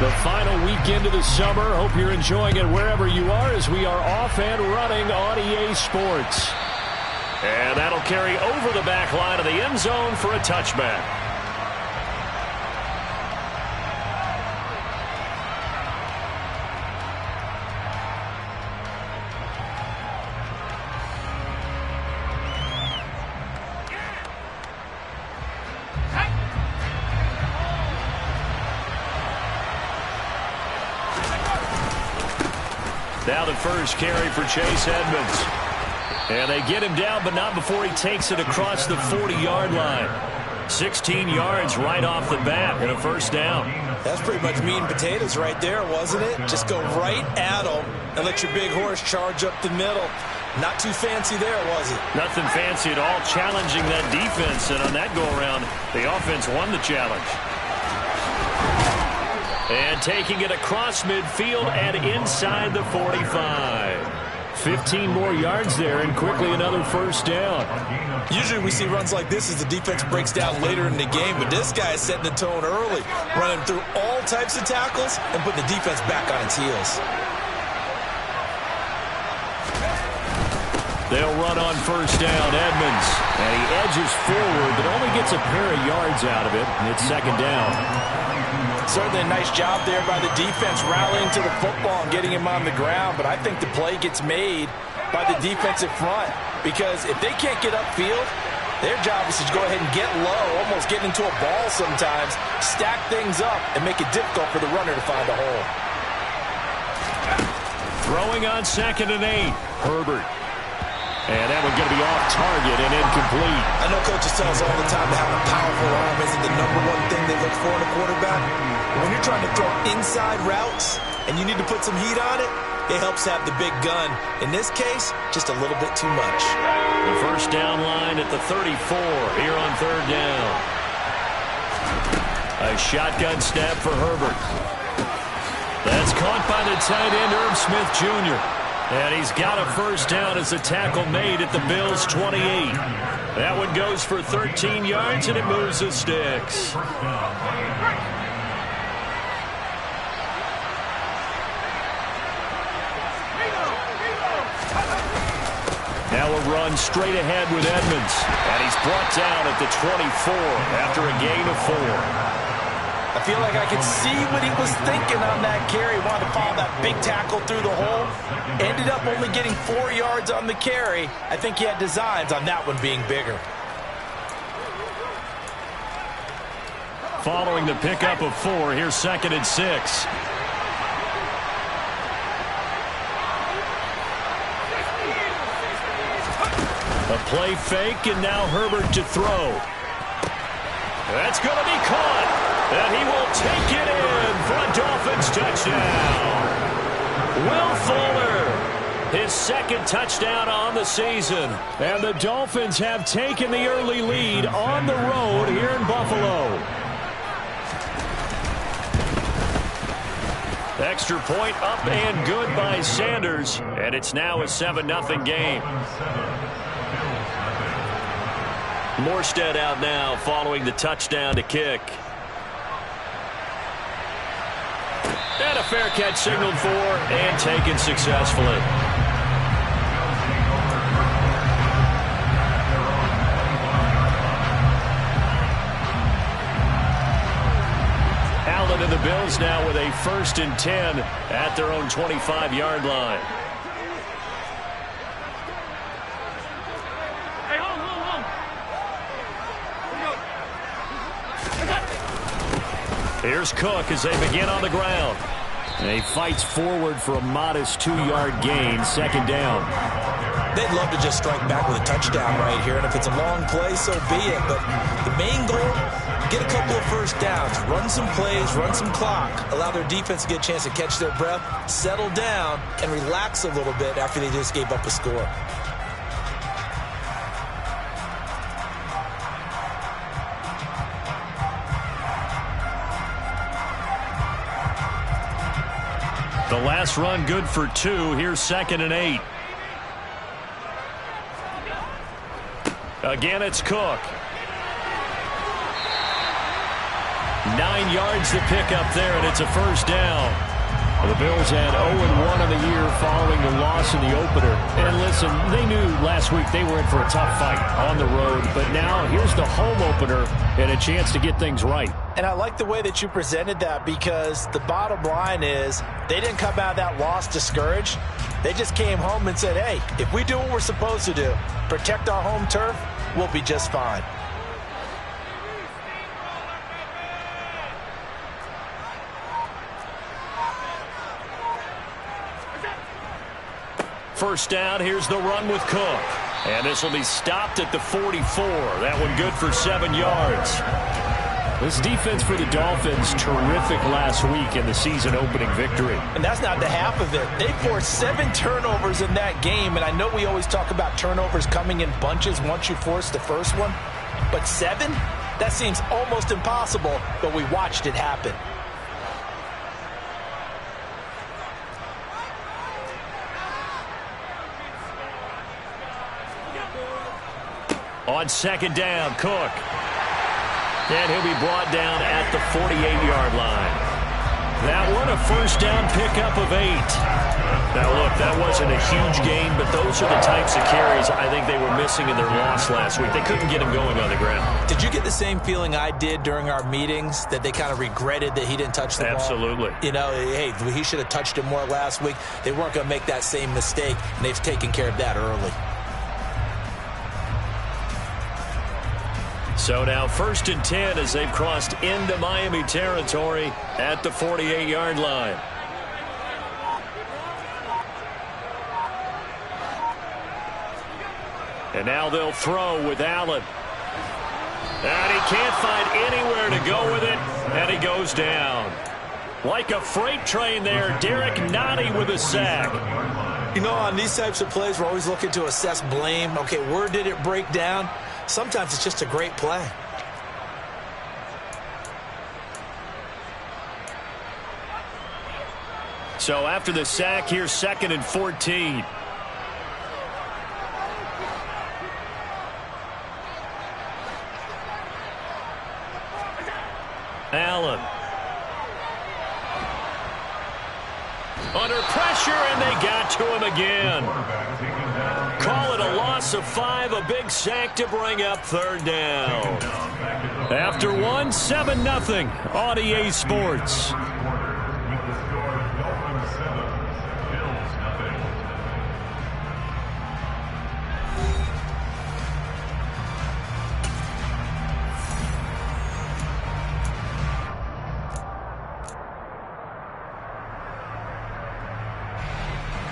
The final weekend of the summer. Hope you're enjoying it wherever you are as we are off and running on EA Sports. And that'll carry over the back line of the end zone for a touchback. Now the first carry for Chase Edmonds. And they get him down, but not before he takes it across the 40-yard line. 16 yards right off the bat and a first down. That's pretty much meat and potatoes right there, wasn't it? Just go right at him and let your big horse charge up the middle. Not too fancy there, was it? Nothing fancy at all, challenging that defense. And on that go-around, the offense won the challenge. And taking it across midfield and inside the 45. 15 more yards there and quickly another first down. Usually we see runs like this as the defense breaks down later in the game, but this guy is setting the tone early, running through all types of tackles and putting the defense back on its heels. They'll run on first down, Edmonds. And he edges forward, but only gets a pair of yards out of it, and it's second down. Certainly a nice job there by the defense rallying to the football and getting him on the ground, but I think the play gets made by the defensive front because if they can't get upfield, their job is to go ahead and get low, almost get into a ball sometimes, stack things up, and make it difficult for the runner to find a hole. Throwing on 2nd and 8, Herbert. And that one's going to be off target and incomplete. I know coaches tell us all the time that having a powerful arm isn't the #1 thing they look for in a quarterback. When you're trying to throw inside routes and you need to put some heat on it, it helps have the big gun. In this case, just a little bit too much. The first down line at the 34 here on third down. A shotgun snap for Herbert. That's caught by the tight end, Irv Smith Jr. And he's got a first down as the tackle made at the Bills' 28. That one goes for 13 yards, and it moves the sticks. Now a run straight ahead with Edmonds. And he's brought down at the 24 after a gain of 4. I feel like I could see what he was thinking on that carry. Wanted to follow that big tackle through the hole. Ended up only getting 4 yards on the carry. I think he had designs on that one being bigger. Following the pickup of 4, here's 2nd and 6. A play fake, and now Herbert to throw. That's going to be caught. And he will take it in for a Dolphins touchdown. Will Fuller, his 2nd touchdown on the season. And the Dolphins have taken the early lead on the road here in Buffalo. Extra point up and good by Sanders. And it's now a 7-0 game. Morstead out now following the touchdown to kick. And a fair catch signaled for and taken successfully. Allen and the Bills now with a 1st and 10 at their own 25-yard line. Here's Cook as they begin on the ground. And he fights forward for a modest 2-yard gain, 2nd down. They'd love to just strike back with a touchdown right here, and if it's a long play, so be it. But the main goal, get a couple of first downs, run some plays, run some clock, allow their defense to get a chance to catch their breath, settle down, and relax a little bit after they just gave up a score. The last run good for 2. Here's 2nd and 8. Again, it's Cook. 9 yards to pick up there, and it's a first down. The Bills had 0-1 on the year following the loss in the opener. And listen, they knew last week they were in for a tough fight on the road. But now here's the home opener and a chance to get things right. And I like the way that you presented that, because the bottom line is they didn't come out of that loss discouraged. They just came home and said, hey, if we do what we're supposed to do, protect our home turf, we'll be just fine. First down, here's the run with Cook. And this will be stopped at the 44. That one good for 7 yards. This defense for the Dolphins, terrific last week in the season-opening victory. And that's not the half of it. They forced 7 turnovers in that game, and I know we always talk about turnovers coming in bunches once you force the first one, but 7? That seems almost impossible, but we watched it happen. On second down, Cook. And he'll be brought down at the 48-yard line. That one, a first down pickup of 8. Now, look, that wasn't a huge gain, but those are the types of carries I think they were missing in their loss last week. They couldn't get him going on the ground. Did you get the same feeling I did during our meetings, that they kind of regretted that he didn't touch the ball? Absolutely. You know, hey, he should have touched it more last week. They weren't going to make that same mistake, and they've taken care of that early. So now 1st and 10 as they've crossed into Miami territory at the 48-yard line. And now they'll throw with Allen. And he can't find anywhere to go with it, and he goes down. Like a freight train there, Derek Nottie with a sack. You know, on these types of plays, we're always looking to assess blame. Okay, where did it break down? Sometimes it's just a great play. So after the sack, here's 2nd and 14. Allen. Under pressure, and they got to him again. Call it a loss of 5, a big sack to bring up 3rd down. After one, 7-0 on EA Sports.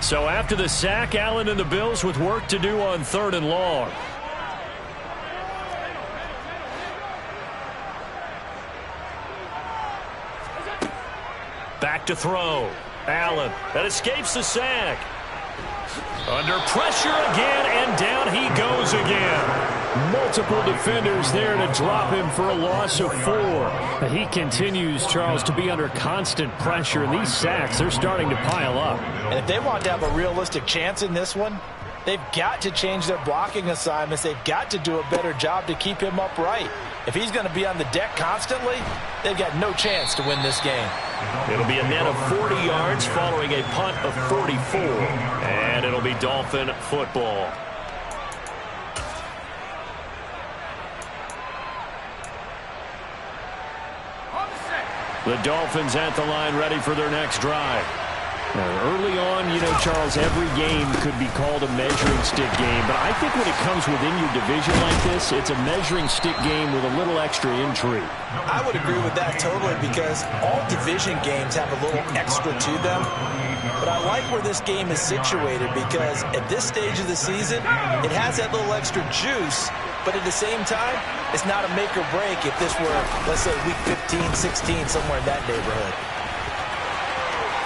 So after the sack, Allen and the Bills with work to do on 3rd and long. Back to throw. Allen. That escapes the sack. Under pressure again, and down he goes again. Multiple defenders there to drop him for a loss of 4. He continues, Charles, to be under constant pressure, and these sacks, they're starting to pile up. And if they want to have a realistic chance in this one, they've got to change their blocking assignments. They've got to do a better job to keep him upright. If he's going to be on the deck constantly, they've got no chance to win this game. It'll be a net of 40 yards following a punt of 44, and it'll be Dolphin football. The Dolphins at the line, ready for their next drive. Now, early on, you know, Charles, every game could be called a measuring stick game. But I think when it comes within your division like this, it's a measuring stick game with a little extra intrigue. I would agree with that totally, because all division games have a little extra to them. But I like where this game is situated, because at this stage of the season, it has that little extra juice. But at the same time, it's not a make or break if this were, let's say, week 15, 16, somewhere in that neighborhood.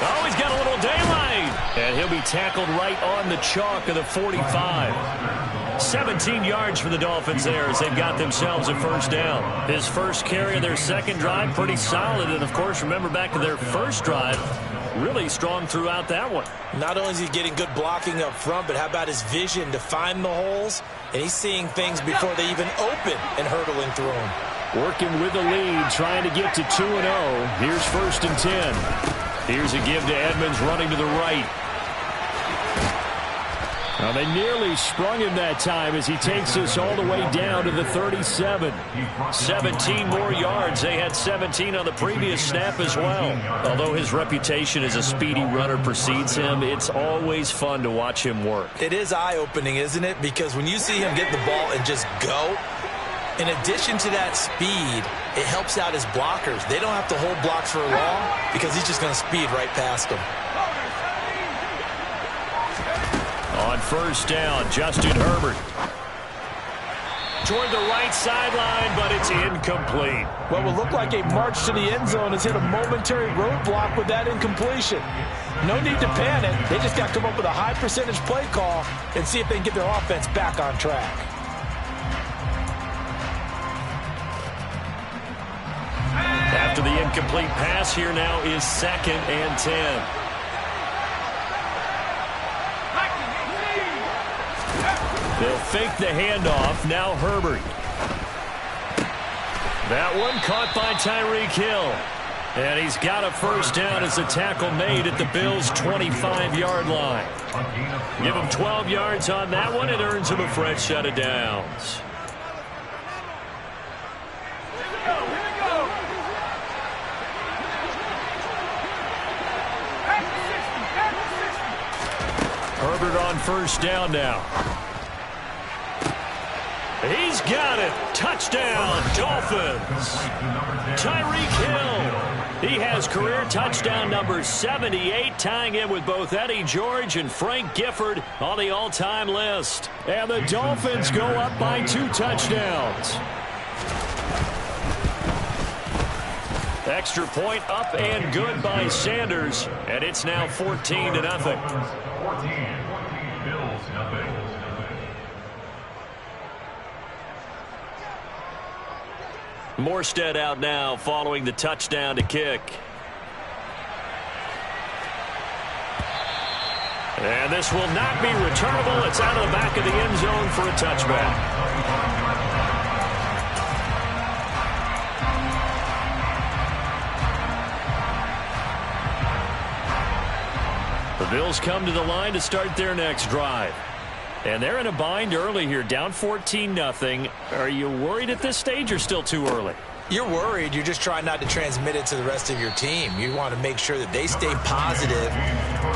Oh, he's got a little daylight. And he'll be tackled right on the chalk of the 45. 17 yards for the Dolphins there as they've got themselves a first down. His first carry of their second drive, pretty solid. And, of course, remember back to their first drive, really strong throughout that one. Not only is he getting good blocking up front, but how about his vision to find the holes? And he's seeing things before they even open and hurdling through them. Working with the lead, trying to get to 2-0. Here's 1st and 10. Here's a give to Edmonds running to the right. Now they nearly sprung him that time as he takes us all the way down to the 37. 17 more yards. They had 17 on the previous snap as well. Although his reputation as a speedy runner precedes him, it's always fun to watch him work. It is eye-opening, isn't it? Because when you see him get the ball and just go, in addition to that speed, it helps out his blockers. They don't have to hold blocks for long because he's just going to speed right past them. On 1st down, Justin Herbert. Toward the right sideline, but it's incomplete. What will look like a march to the end zone has hit a momentary roadblock with that incompletion. No need to panic. They just got to come up with a high percentage play call and see if they can get their offense back on track. After the incomplete pass, here now is 2nd and 10. They'll fake the handoff. Now Herbert. That one caught by Tyreek Hill. And he's got a 1st down as the tackle made at the Bills' 25-yard line. Give him 12 yards on that one. It earns him a fresh set of downs. Herbert on 1st down now. He's got it. Touchdown, Dolphins. Tyreek Hill. He has career touchdown number 78, tying in with both Eddie George and Frank Gifford on the all-time list. And the Dolphins go up by 2 touchdowns. Extra point up and good by Sanders. And it's now 14-0. 14. Bills, nothing. Morstead out now following the touchdown to kick. And this will not be returnable. It's out of the back of the end zone for a touchback. The Bills come to the line to start their next drive. And they're in a bind early here, down 14-0. Are you worried at this stage or still too early? You're worried. You're just trying not to transmit it to the rest of your team. You want to make sure that they stay positive.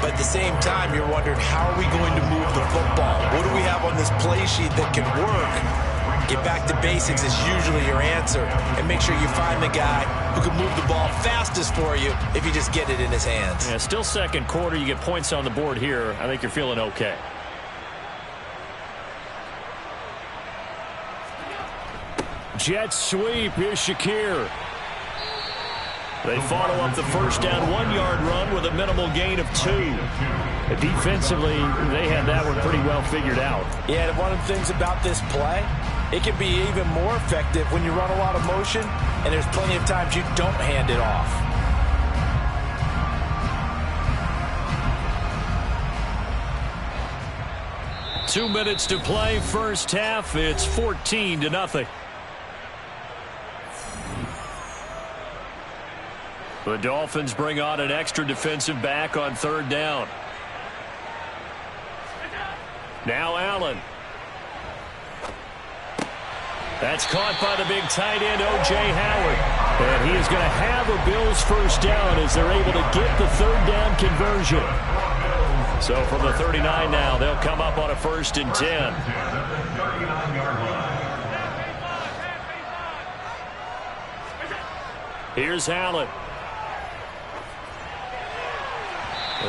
But at the same time, you're wondering, how are we going to move the football? What do we have on this play sheet that can work? Get back to basics is usually your answer. And make sure you find the guy who can move the ball fastest for you if you just get it in his hands. Yeah, still 2nd quarter. You get points on the board here. I think you're feeling okay. Jet sweep. Here's Shakir. They follow up the 1st down 1-yard run with a minimal gain of 2. Defensively, they had that one pretty well figured out. Yeah, and one of the things about this play, it can be even more effective when you run a lot of motion, and there's plenty of times you don't hand it off. Two minutes to play, first half. It's 14-0. The Dolphins bring on an extra defensive back on 3rd down. Now Allen. That's caught by the big tight end, O.J. Howard. And he is going to have a Bills 1st down as they're able to get the 3rd down conversion. So from the 39 now, they'll come up on a 1st and 10. Here's Allen.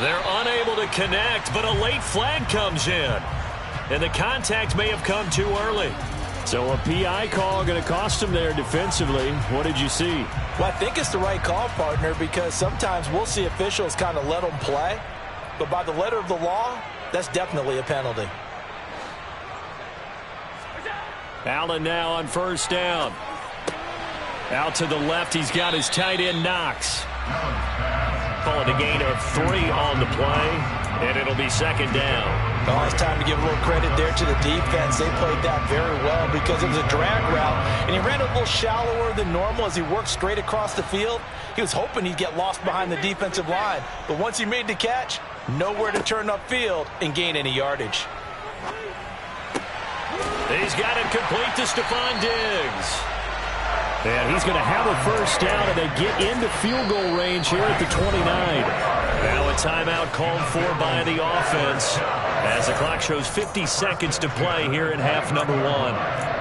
They're unable to connect, but a late flag comes in. And the contact may have come too early. So a PI call going to cost them there defensively. What did you see? Well, I think it's the right call, partner, because sometimes we'll see officials kind of let them play. But by the letter of the law, that's definitely a penalty. Allen now on 1st down. Out to the left, he's got his tight end Knox. Call it a gain of 3 on the play, and it'll be second down. Oh, it's time to give a little credit there to the defense. They played that very well because it was a drag route, and he ran a little shallower than normal as he worked straight across the field. He was hoping he'd get lost behind the defensive line, but once he made the catch, nowhere to turn upfield and gain any yardage. He's got it complete to Stephon Diggs. And he's going to have a first down, and they get into field goal range here at the 29. Now a timeout called for by the offense as the clock shows 50 seconds to play here in half number 1.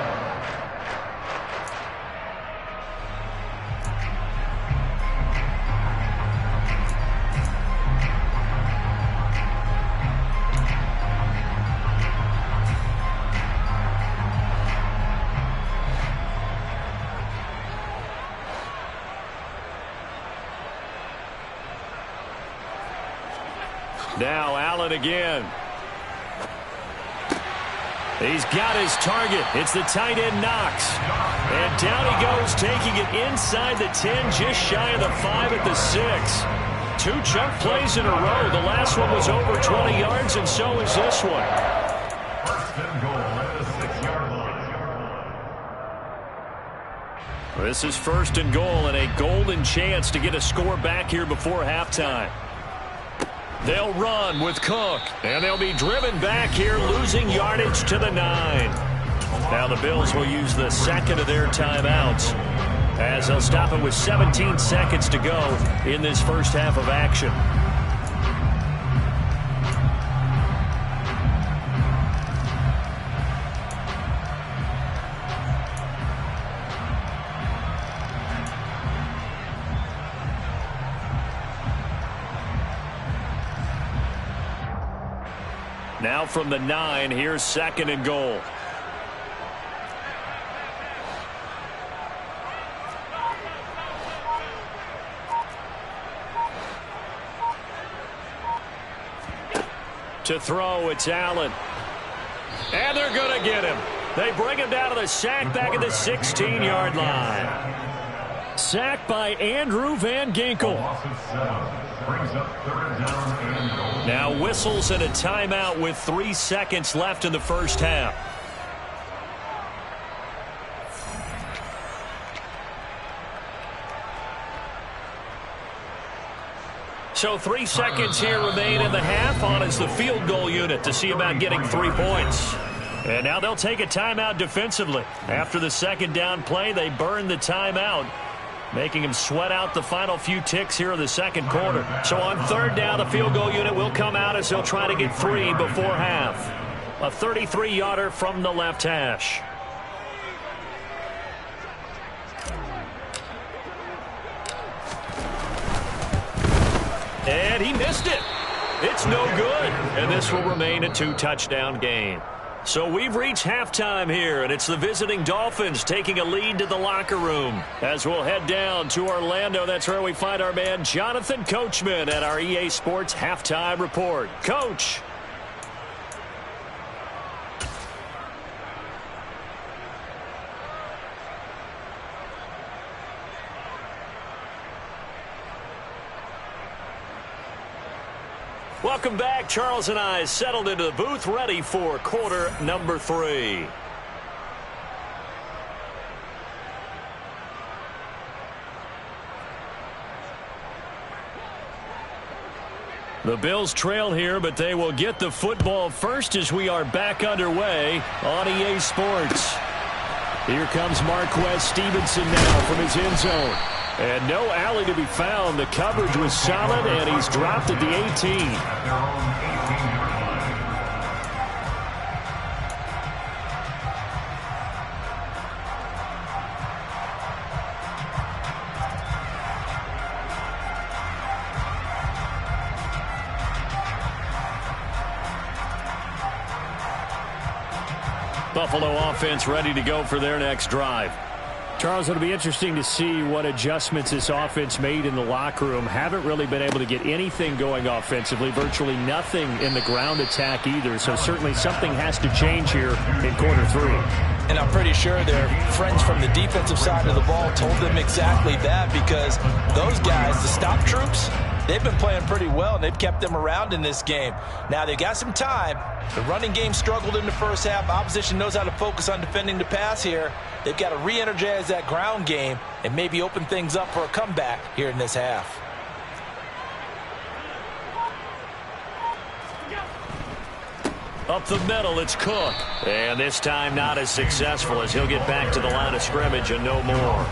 Now Allen again. He's got his target. It's the tight end Knox. And down he goes, taking it inside the 10, just shy of the 5 at the 6. 2 chunk plays in a row. The last one was over 20 yards, and so is this one. First and goal at the 6-yard line. This is first and goal, and a golden chance to get a score back here before halftime. They'll run with Cook, and they'll be driven back here, losing yardage to the 9. Now the Bills will use the second of their timeouts as they'll stop it with 17 seconds to go in this first half of action. Now from the 9, here's second and goal. To throw, it's Allen. And they're going to get him. They bring him down to the sack back at the 16-yard line. Sacked by Andrew Van Ginkel. Brings up third down and goal. Now whistles and a timeout with 3 seconds left in the first half. So 3 seconds here remain in the half. On is the field goal unit to see about getting 3 points. And now they'll take a timeout defensively. After the second down play, they burn the timeout, making him sweat out the final few ticks here in the second quarter. So on third down, the field goal unit will come out as they'll try to get 3 before half. A 33-yarder from the left hash. And he missed it. It's no good. And this will remain a 2-touchdown game. So we've reached halftime here, and it's the visiting Dolphins taking a lead to the locker room. As we'll head down to Orlando, that's where we find our man Jonathan Coachman at our EA Sports Halftime Report. Coach. Welcome back. Charles and I settled into the booth, ready for quarter number 3. The Bills trail here, but they will get the football first as we are back underway on EA Sports. Here comes Marquez Stevenson now from his end zone. And no alley to be found. The coverage was solid, and he's dropped at the 18. At their own 18-yard line. Buffalo offense ready to go for their next drive. Charles, it'll be interesting to see what adjustments this offense made in the locker room. Haven't really been able to get anything going offensively, virtually nothing in the ground attack either. So certainly something has to change here in quarter 3. And I'm pretty sure their friends from the defensive side of the ball told them exactly that, because those guys, the stop troops, they've been playing pretty well, and they've kept them around in this game. Now, they've got some time. The running game struggled in the first half. Opposition knows how to focus on defending the pass here. They've got to re-energize that ground game and maybe open things up for a comeback here in this half. Up the middle, it's Cook. And this time not as successful, as he'll get back to the line of scrimmage and no more.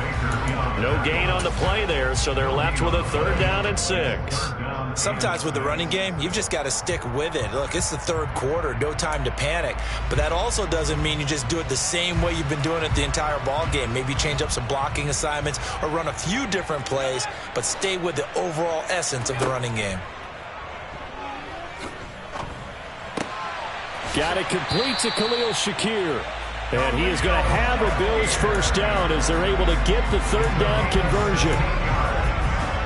No gain on the play there, so they're left with a 3rd down and 6. Sometimes with the running game, you've just got to stick with it. Look, it's the 3rd quarter, no time to panic. But that also doesn't mean you just do it the same way you've been doing it the entire ball game. Maybe change up some blocking assignments or run a few different plays, but stay with the overall essence of the running game. Got it complete to Khalil Shakir. And he is going to have a Bills 1st down as they're able to get the 3rd down conversion.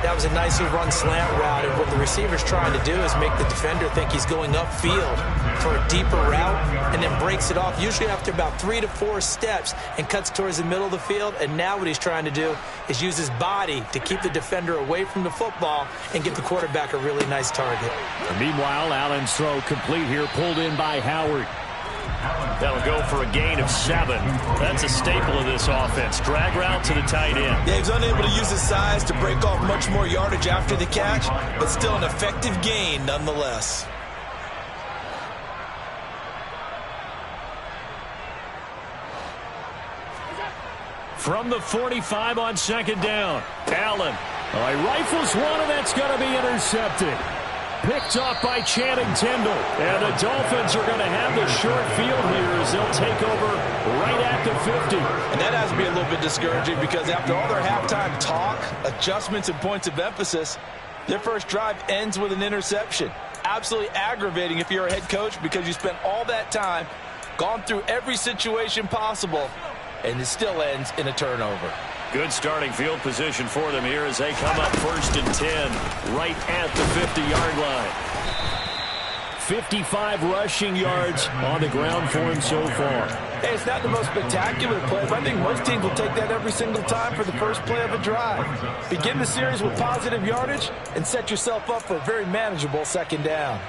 That was a nicely run slant route, and what the receiver's trying to do is make the defender think he's going upfield for a deeper route, and then breaks it off, usually after about 3 to 4 steps, and cuts towards the middle of the field. And now what he's trying to do is use his body to keep the defender away from the football and give the quarterback a really nice target. And meanwhile, Allen's throw complete here, pulled in by Howard. That'll go for a gain of 7. That's a staple of this offense. Drag route to the tight end. Yeah, he's unable to use his size to break off much more yardage after the catch, but still an effective gain nonetheless. From the 45 on 2nd down, Allen. He rifles one, and that's going to be intercepted. Picked off by Channing Tindall. And the Dolphins are going to have the short field here as they'll take over right at the 50. And that has to be a little bit discouraging, because after all their halftime talk, adjustments, and points of emphasis, their first drive ends with an interception. Absolutely aggravating if you're a head coach, because you spent all that time, gone through every situation possible, and it still ends in a turnover. Good starting field position for them here as they come up 1st and 10 right at the 50-yard line. 55 rushing yards on the ground for him so far. Hey, it's not the most spectacular play, but I think most teams will take that every single time for the first play of a drive. Begin the series with positive yardage and set yourself up for a very manageable 2nd down.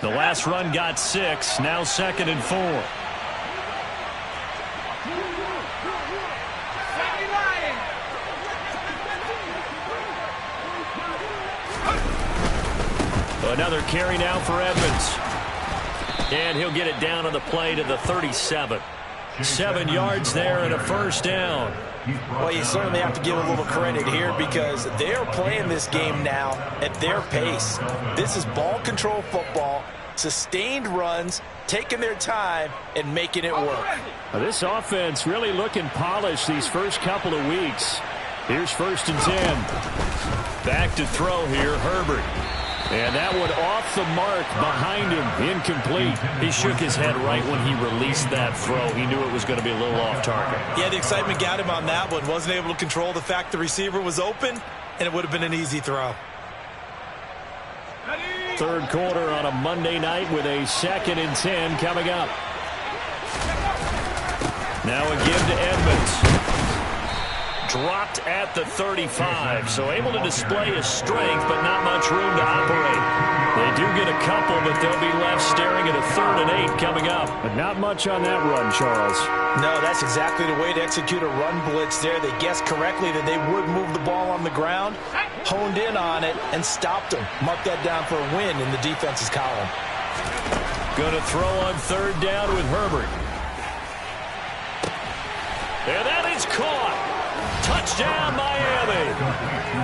The last run got 6, now 2nd and 4. Another carry now for Edmonds. And he'll get it down on the play to the 37. 7 yards there and a 1st down. Well, you certainly have to give a little credit here, because they are playing this game now at their pace. This is ball control football, sustained runs, taking their time and making it work. This offense really looking polished these first couple of weeks. Here's 1st and 10. Back to throw here, Herbert. And that one off the mark behind him, incomplete. He shook his head right when he released that throw. He knew it was going to be a little off target. Yeah, the excitement got him on that one. Wasn't able to control the fact the receiver was open, and it would have been an easy throw. 3rd quarter on a Monday night with a 2nd and 10 coming up. Now a give to Edmonds. Dropped at the 35, so able to display his strength, but not much room to operate. They do get a couple, but they'll be left staring at a 3rd and 8 coming up. But not much on that run, Charles. No, that's exactly the way to execute a run blitz there. They guessed correctly that they would move the ball on the ground, honed in on it, and stopped them. Mark that down for a win in the defense's column. Going to throw on 3rd down with Herbert. And that is caught. Touchdown, Miami.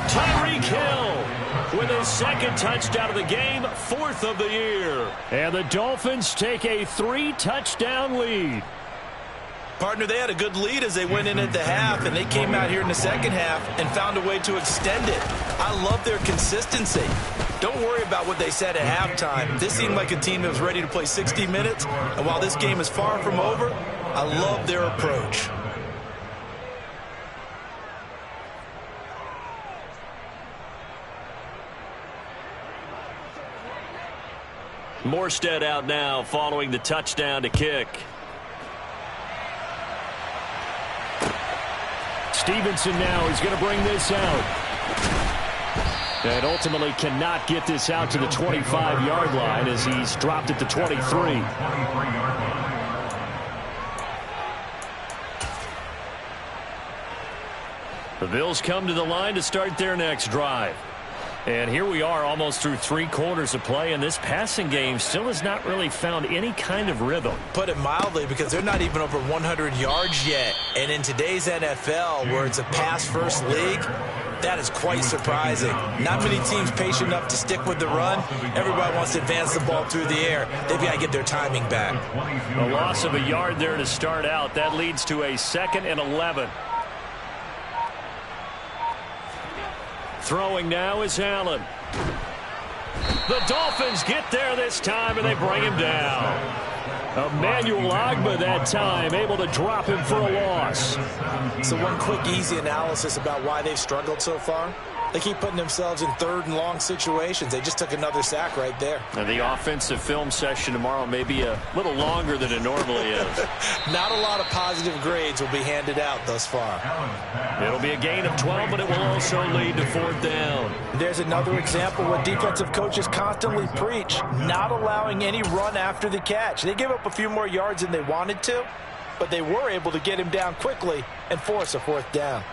Tyreek Hill with his 2nd touchdown of the game, 4th of the year. And the Dolphins take a 3-touchdown lead. Partner, they had a good lead as they went in at the half, and they came out here in the 2nd half and found a way to extend it. I love their consistency. Don't worry about what they said at halftime. This seemed like a team that was ready to play 60 minutes, and while this game is far from over, I love their approach. Morstead out now following the touchdown to kick. Stevenson now is going to bring this out. And ultimately cannot get this out to the 25-yard line as he's dropped at the 23. The Bills come to the line to start their next drive. And here we are almost through 3 quarters of play, and this passing game still has not really found any kind of rhythm. Put it mildly, because they're not even over 100 yards yet. And in today's NFL, where it's a pass-first league, that is quite surprising. Not many teams patient enough to stick with the run. Everybody wants to advance the ball through the air. They've got to get their timing back. A loss of a yard there to start out. That leads to a 2nd and 11. Throwing now is Allen. The Dolphins get there this time, and they bring him down. Emmanuel Ogbah that time, able to drop him for a loss. So one quick, easy analysis about why they've struggled so far. They keep putting themselves in 3rd and long situations. They just took another sack right there. And the offensive film session tomorrow may be a little longer than it normally is. Not a lot of positive grades will be handed out thus far. It'll be a gain of 12, but it will also lead to 4th down. There's another example what defensive coaches constantly preach, not allowing any run after the catch. They gave up a few more yards than they wanted to, but they were able to get him down quickly and force a 4th down.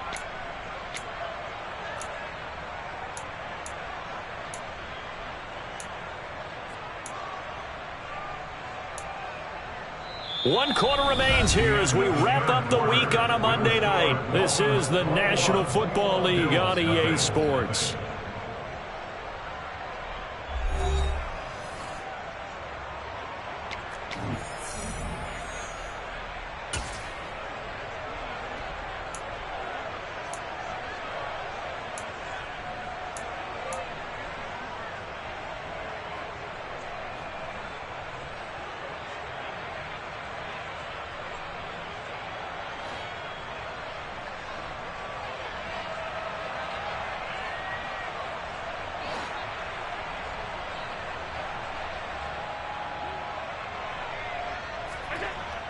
One quarter remains here as we wrap up the week on a Monday night. This is the National Football League on EA Sports.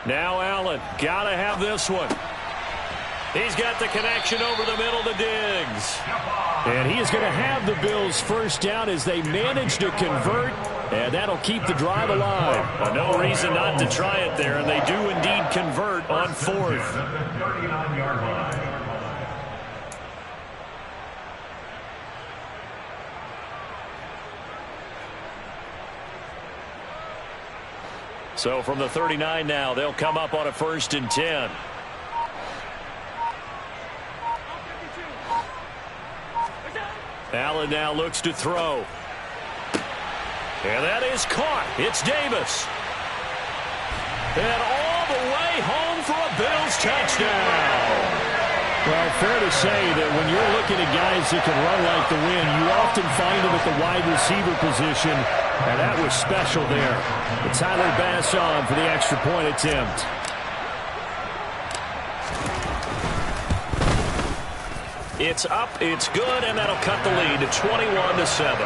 Now Allen, got to have this one. He's got the connection over the middle to Diggs. And he is going to have the Bills' 1st down as they manage to convert, and that'll keep the drive alive. No reason not to try it there, and they do indeed convert on 4th. So from the 39 now, they'll come up on a 1st and 10. Allen now looks to throw. And that is caught. It's Davis. And all the way home for a Bills touchdown. Well, fair to say that when you're looking at guys that can run like the wind, you often find them at the wide receiver position, and that was special there. But Tyler Bass on for the extra point attempt. It's up, it's good, and that'll cut the lead to 21-7.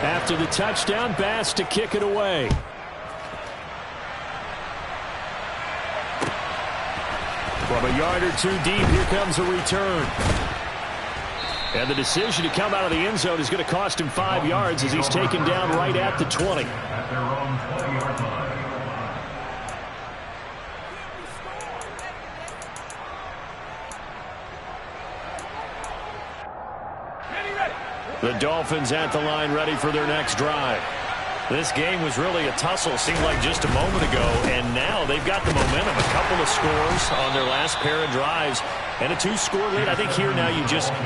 After the touchdown, Bass to kick it away. From a yard or 2 deep, here comes a return. And the decision to come out of the end zone is going to cost him 5 yards as he's taken down right at the 20. At their own 20-yard line. The Dolphins at the line ready for their next drive. This game was really a tussle, seemed like just a moment ago, and now they've got the momentum. A couple of scores on their last pair of drives, and a 2-score lead. I think here now you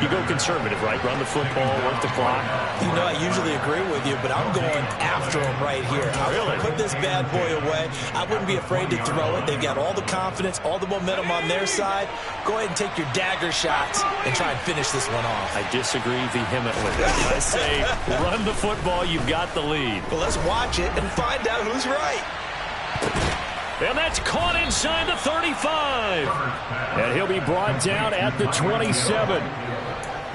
go conservative, right? Run the football, work the clock. You know, I usually agree with you, but I'm going after him right here. I want to put this bad boy away. I wouldn't be afraid to throw it. They've got all the confidence, all the momentum on their side. Go ahead and take your dagger shots and try and finish this one off. I disagree vehemently. I say run the football. You've got the lead. Well, let's watch it and find out who's right. And that's caught inside the 35. And he'll be brought down at the 27.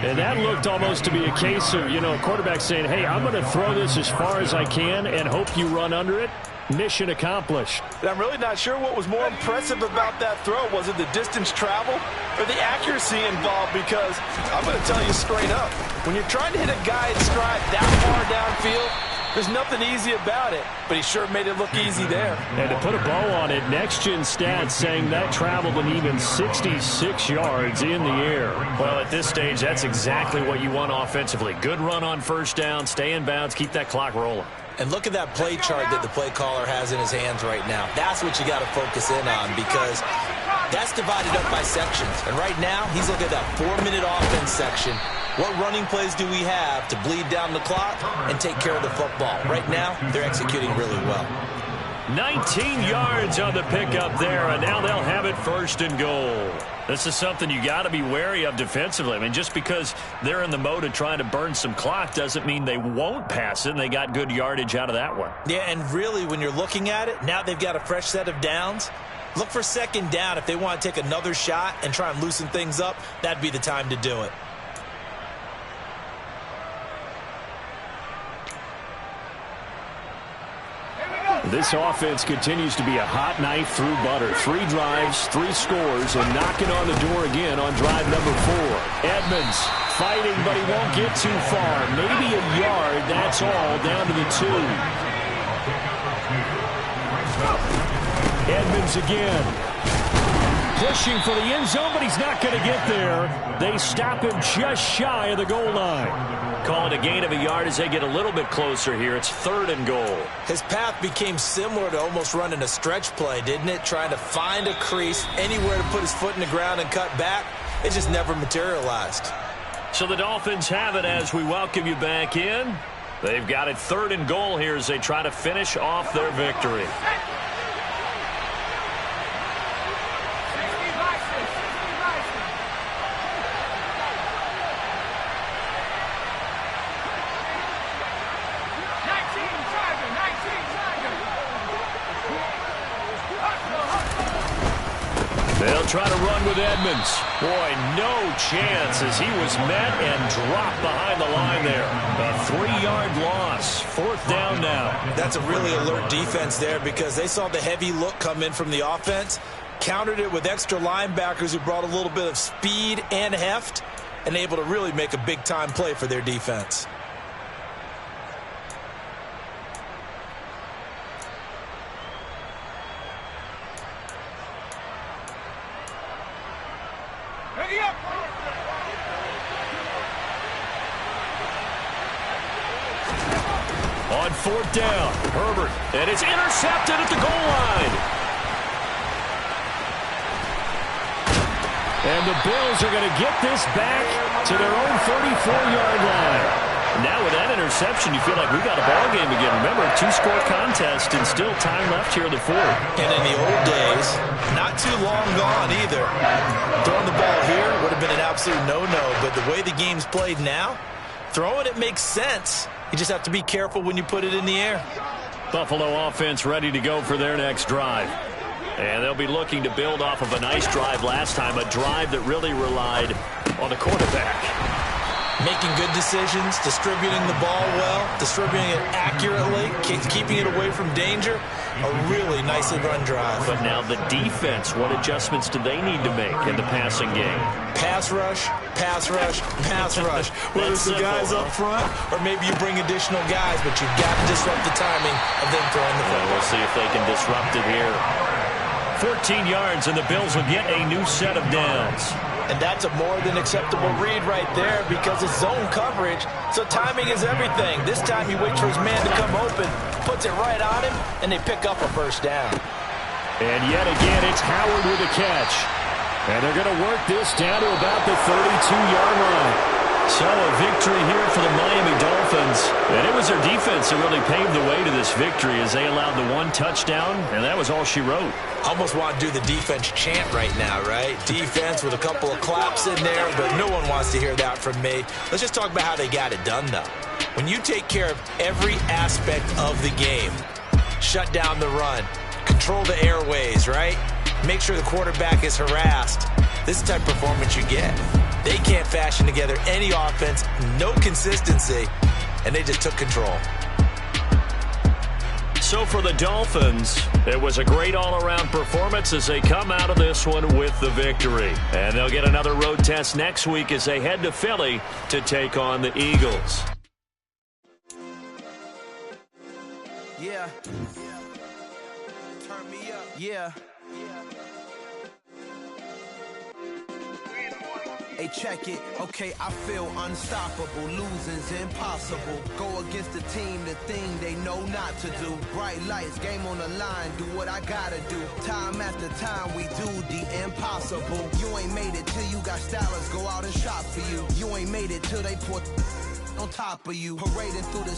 And that looked almost to be a case of, a quarterback saying, hey, I'm going to throw this as far as I can and hope you run under it. Mission accomplished. And I'm really not sure what was more impressive about that throw. Was it the distance travel or the accuracy involved? Because I'm going to tell you straight up, when you're trying to hit a guy in stride that far downfield, there's nothing easy about it, but he sure made it look easy there. And to put a bow on it, Next Gen Stats saying that traveled an even 66 yards in the air. Well, at this stage, that's exactly what you want offensively. Good run on first down, stay in bounds, keep that clock rolling. And look at that play chart that the play caller has in his hands right now. That's what you got to focus in on, because that's divided up by sections. And right now, he's looking at that 4-minute offense section. What running plays do we have to bleed down the clock and take care of the football? Right now, they're executing really well. 19 yards on the pickup there, and now they'll have it 1st and goal. This is something you got to be wary of defensively. I mean, just because they're in the mode of trying to burn some clock doesn't mean they won't pass it, and they got good yardage out of that one. Yeah, and really, when you're looking at it, now they've got a fresh set of downs. Look for 2nd down. If they want to take another shot and try and loosen things up, that'd be the time to do it. This offense continues to be a hot knife through butter. 3 drives, 3 scores, and knocking on the door again on drive number 4. Edmonds fighting, but he won't get too far. Maybe a yard, that's all, down to the 2. Edmonds again. Pushing for the end zone, but he's not going to get there. They stop him just shy of the goal line. Call it a gain of a yard as they get a little bit closer here. It's 3rd and goal. His path became similar to almost running a stretch play, didn't it? Trying to find a crease, anywhere to put his foot in the ground and cut back. It just never materialized. So the Dolphins have it as we welcome you back in. They've got it 3rd and goal here as they try to finish off their victory. They'll try to run with Edmonds. Boy, no chance as he was met and dropped behind the line there. A 3-yard loss. 4th down now. That's a really alert defense there, because they saw the heavy look come in from the offense, countered it with extra linebackers who brought a little bit of speed and heft, and able to really make a big-time play for their defense. On 4th down, Herbert, and it's intercepted at the goal line. And the Bills are going to get this back to their own 34-yard line. Now with that interception, you feel like we got a ball game again. Remember, 2-score contest and still time left here in the 4th. And in the old days, not too long gone either. Throwing the ball here would have been an absolute no-no, but the way the game's played now, throwing it makes sense. You just have to be careful when you put it in the air. Buffalo offense ready to go for their next drive. And they'll be looking to build off of a nice drive last time, a drive that really relied on the quarterback. Making good decisions, distributing the ball well, distributing it accurately, keeping it away from danger. A really nicely run drive. But now the defense, what adjustments do they need to make in the passing game? Pass rush, pass rush, pass rush. Whether it's the guys up front or maybe you bring additional guys, but you've got to disrupt the timing of them throwing the football. We'll see if they can disrupt it here. 14 yards, and the Bills will get a new set of downs. And that's a more than acceptable read right there, because it's zone coverage, so timing is everything. This time he waits for his man to come open, puts it right on him, and they pick up a 1st down. And yet again, it's Howard with a catch. And they're going to work this down to about the 32-yard line. So a victory here for the Miami Dolphins. And it was their defense that really paved the way to this victory as they allowed the 1 touchdown, and that was all she wrote. Almost want to do the defense chant right now, right? Defense with a couple of claps in there, but no one wants to hear that from me. Let's just talk about how they got it done, though. When you take care of every aspect of the game, shut down the run, control the airways, right? Make sure the quarterback is harassed. This is the type of performance you get. They can't fashion together any offense, no consistency, and they just took control. So for the Dolphins, it was a great all-around performance as they come out of this one with the victory. And they'll get another road test next week as they head to Philly to take on the Eagles. Yeah. Turn me up. Yeah. Hey, check it. Okay, I feel unstoppable. Losing's impossible. Go against the team, the thing they know not to do. Bright lights, game on the line. Do what I gotta do. Time after time, we do the impossible. You ain't made it till you got stylers go out and shop for you. You ain't made it till they put on top of you. Parading through the